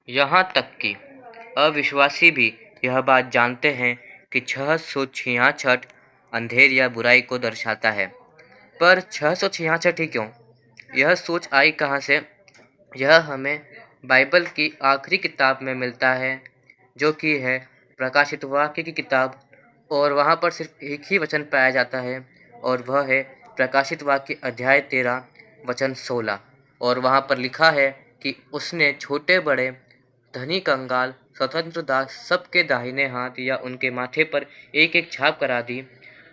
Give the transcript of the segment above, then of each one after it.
यहाँ तक कि अविश्वासी भी यह बात जानते हैं कि 666 अंधेर या बुराई को दर्शाता है। पर 666 ही क्यों? यह सोच आई कहाँ से? यह हमें बाइबल की आखिरी किताब में मिलता है, जो कि है प्रकाशित वाक्य की किताब, और वहाँ पर सिर्फ एक ही वचन पाया जाता है, और वह है प्रकाशित वाक्य अध्याय 13 वचन 16। और वहाँ पर लिखा है कि उसने छोटे बड़े, धनी कंगाल, स्वतंत्र दास सबके दाहिने हाथ या उनके माथे पर एक एक छाप करा दी।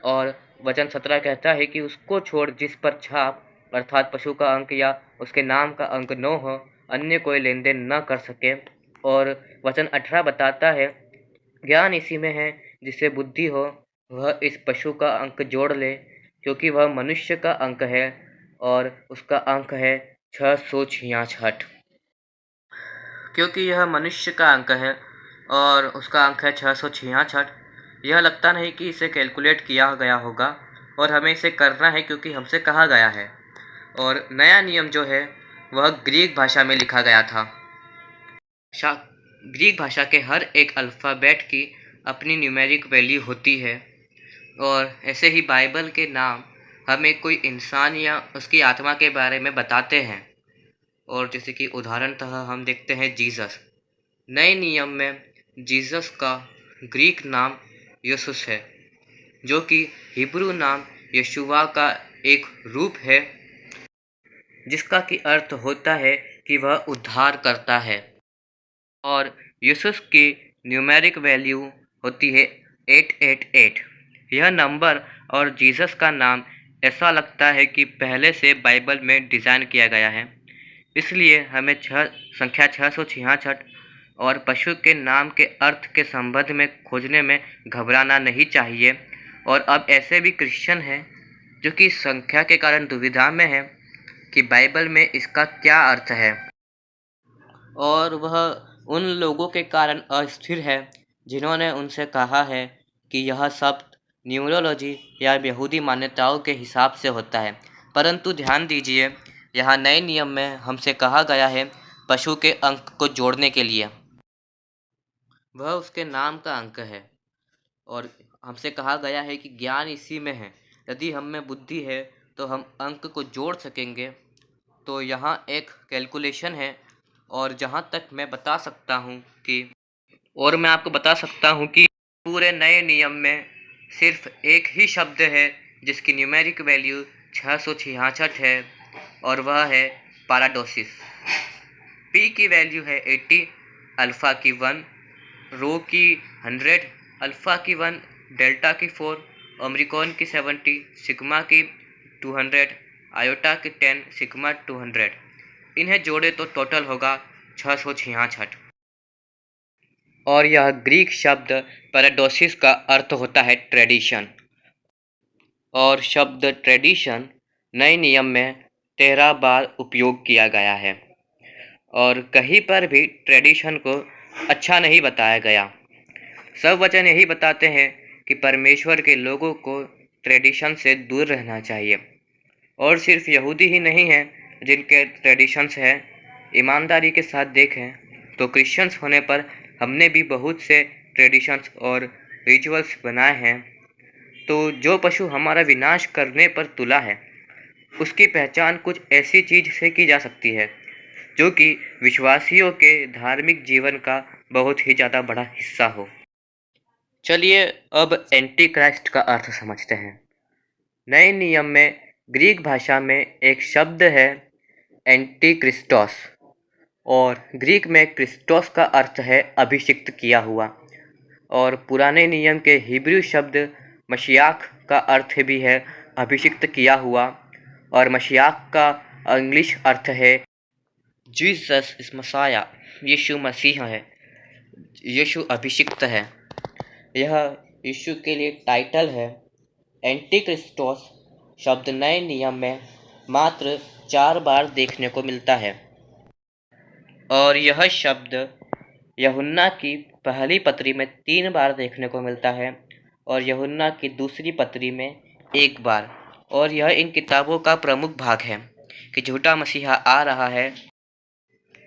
और वचन 17 कहता है कि उसको छोड़ जिस पर छाप अर्थात पशु का अंक या उसके नाम का अंक 9 हो, अन्य कोई लेन देन न कर सके। और वचन 18 बताता है, ज्ञान इसी में है जिसे बुद्धि हो, वह इस पशु का अंक जोड़ ले, क्योंकि वह मनुष्य का अंक है और उसका अंक है 666। क्योंकि यह मनुष्य का अंक है और उसका अंक है 666, यह लगता नहीं कि इसे कैलकुलेट किया गया होगा, और हमें इसे करना है क्योंकि हमसे कहा गया है। और नया नियम जो है वह ग्रीक भाषा में लिखा गया था। ग्रीक भाषा के हर एक अल्फ़ाबेट की अपनी न्यूमेरिक वैल्यू होती है, और ऐसे ही बाइबल के नाम हमें कोई इंसान या उसकी आत्मा के बारे में बताते हैं। और जैसे कि उदाहरणतः हम देखते हैं जीसस। नए नियम में जीसस का ग्रीक नाम यीशुस है, जो कि हिब्रू नाम यशुआ का एक रूप है, जिसका की अर्थ होता है कि वह उद्धार करता है। और यीशुस की न्यूमेरिक वैल्यू होती है 888। यह नंबर और जीसस का नाम ऐसा लगता है कि पहले से बाइबल में डिज़ाइन किया गया है, इसलिए हमें संख्या 666 और पशु के नाम के अर्थ के संबंध में खोजने में घबराना नहीं चाहिए। और अब ऐसे भी क्रिश्चियन हैं जो कि संख्या के कारण दुविधा में हैं कि बाइबल में इसका क्या अर्थ है, और वह उन लोगों के कारण अस्थिर है जिन्होंने उनसे कहा है कि यह शब्द न्यूमरोलॉजी या यहूदी मान्यताओं के हिसाब से होता है। परंतु ध्यान दीजिए, यहाँ नए नियम में हमसे कहा गया है पशु के अंक को जोड़ने के लिए। वह उसके नाम का अंक है, और हमसे कहा गया है कि ज्ञान इसी में है। यदि हम में बुद्धि है तो हम अंक को जोड़ सकेंगे। तो यहाँ एक कैलकुलेशन है, और जहाँ तक मैं बता सकता हूँ कि और मैं आपको बता सकता हूँ कि पूरे नए नियम में सिर्फ एक ही शब्द है जिसकी न्यूमेरिक वैल्यू 666 है, और वह है पैराडोसिस। पी की वैल्यू है 80, अल्फ़ा की 1, रो की 100, अल्फ़ा की 1, डेल्टा की 4, ओमिक्रॉन की 70, सिग्मा की 200, आयोटा की 10, सिग्मा 200। इन्हें जोड़े तो टोटल होगा 666। और यह ग्रीक शब्द पैराडोसिस का अर्थ होता है ट्रेडिशन, और शब्द ट्रेडिशन नए नियम में 13 बार उपयोग किया गया है, और कहीं पर भी ट्रेडिशन को अच्छा नहीं बताया गया। सब वचन यही बताते हैं कि परमेश्वर के लोगों को ट्रेडिशन से दूर रहना चाहिए। और सिर्फ यहूदी ही नहीं हैं जिनके ट्रेडिशंस हैं। ईमानदारी के साथ देखें तो क्रिश्चियंस होने पर हमने भी बहुत से ट्रेडिशंस और रिचुअल्स बनाए हैं। तो जो पशु हमारा विनाश करने पर तुला है, उसकी पहचान कुछ ऐसी चीज से की जा सकती है जो कि विश्वासियों के धार्मिक जीवन का बहुत ही ज़्यादा बड़ा हिस्सा हो। चलिए अब एंटी क्राइस्ट का अर्थ समझते हैं। नए नियम में ग्रीक भाषा में एक शब्द है एंटी क्रिस्टोस, और ग्रीक में क्रिस्टोस का अर्थ है अभिषिक्त किया हुआ। और पुराने नियम के हिब्रू शब्द मशियाख का अर्थ भी है अभिषिक्त किया हुआ, और मशियाख का इंग्लिश अर्थ है जीसस इस मसाया, यीशु मसीह है, यीशु अभिषिक्त है। यह यीशु के लिए टाइटल है। एंटी क्रिस्टोस शब्द नए नियम में मात्र 4 बार देखने को मिलता है, और यह शब्द यूहन्ना की पहली पत्री में 3 बार देखने को मिलता है, और यूहन्ना की दूसरी पत्री में 1 बार। और यह इन किताबों का प्रमुख भाग है कि झूठा मसीहा आ रहा है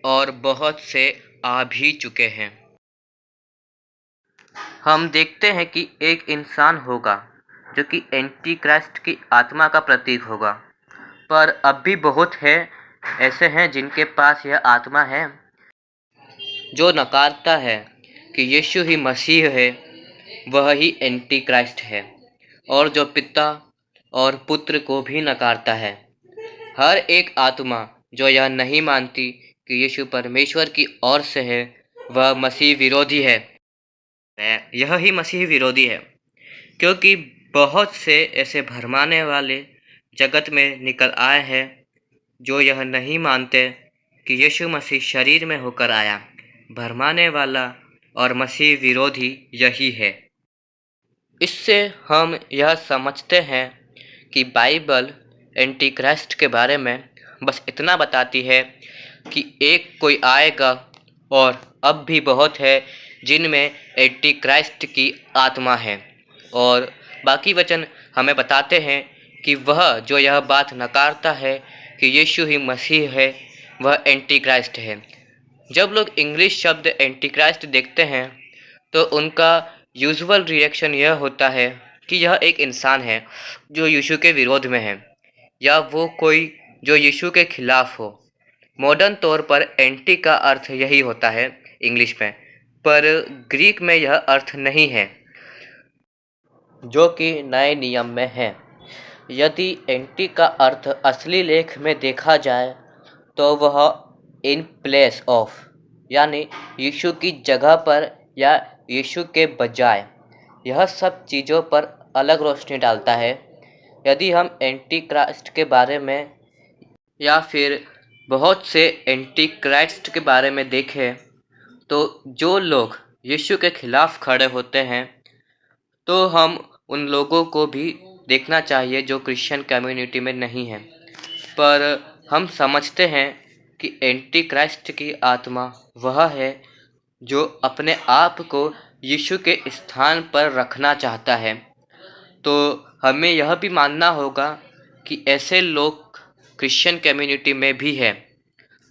और बहुत से आ भी चुके हैं। हम देखते हैं कि एक इंसान होगा जो कि एंटी क्राइस्ट की आत्मा का प्रतीक होगा, पर अब भी बहुत है ऐसे हैं जिनके पास यह आत्मा है, जो नकारता है कि यीशु ही मसीह है, वह ही एंटी क्राइस्ट है, और जो पिता और पुत्र को भी नकारता है। हर एक आत्मा जो यह नहीं मानती कि यीशु परमेश्वर की ओर से है, वह मसीह विरोधी है। यह ही मसीह विरोधी है, क्योंकि बहुत से ऐसे भरमाने वाले जगत में निकल आए हैं जो यह नहीं मानते कि यीशु मसीह शरीर में होकर आया। भरमाने वाला और मसीह विरोधी यही है। इससे हम यह समझते हैं कि बाइबल एंटी क्राइस्ट के बारे में बस इतना बताती है कि एक कोई आएगा, और अब भी बहुत है जिनमें एंटी क्राइस्ट की आत्मा है, और बाकी वचन हमें बताते हैं कि वह जो यह बात नकारता है कि यीशु ही मसीह है, वह एंटी क्राइस्ट है। जब लोग इंग्लिश शब्द एंटी क्राइस्ट देखते हैं तो उनका यूजुअल रिएक्शन यह होता है कि यह एक इंसान है जो यीशु के विरोध में है, या वो कोई जो यीशु के खिलाफ हो। मॉडर्न तौर पर एंटी का अर्थ यही होता है इंग्लिश में, पर ग्रीक में यह अर्थ नहीं है, जो कि नए नियम में है। यदि एंटी का अर्थ असली लेख में देखा जाए तो वह इन प्लेस ऑफ, यानी यीशु की जगह पर या यीशु के बजाय, यह सब चीज़ों पर अलग रोशनी डालता है। यदि हम एंटी क्राइस्ट के बारे में या फिर बहुत से एंटी क्राइस्ट के बारे में देखें, तो जो लोग यीशु के खिलाफ खड़े होते हैं, तो हम उन लोगों को भी देखना चाहिए जो क्रिश्चियन कम्युनिटी में नहीं हैं। पर हम समझते हैं कि एंटी क्राइस्ट की आत्मा वह है जो अपने आप को यीशु के स्थान पर रखना चाहता है। तो हमें यह भी मानना होगा कि ऐसे लोग क्रिश्चियन कम्युनिटी में भी है,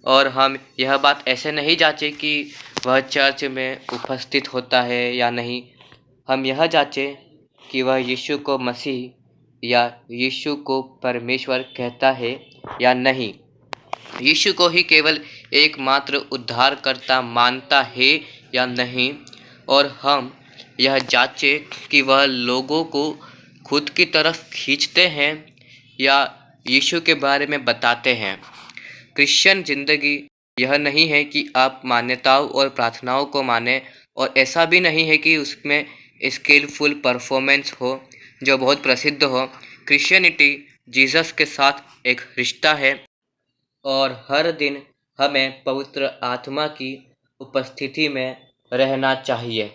और हम यह बात ऐसे नहीं जांचें कि वह चर्च में उपस्थित होता है या नहीं। हम यह जांचें कि वह यीशु को मसीह या यीशु को परमेश्वर कहता है या नहीं, यीशु को ही केवल एकमात्र उद्धारकर्ता मानता है या नहीं, और हम यह जांचें कि वह लोगों को खुद की तरफ खींचते हैं या यीशु के बारे में बताते हैं। क्रिश्चियन जिंदगी यह नहीं है कि आप मान्यताओं और प्रार्थनाओं को मानें, और ऐसा भी नहीं है कि उसमें स्किलफुल परफॉर्मेंस हो जो बहुत प्रसिद्ध हो। क्रिश्चियनिटी जीसस के साथ एक रिश्ता है, और हर दिन हमें पवित्र आत्मा की उपस्थिति में रहना चाहिए।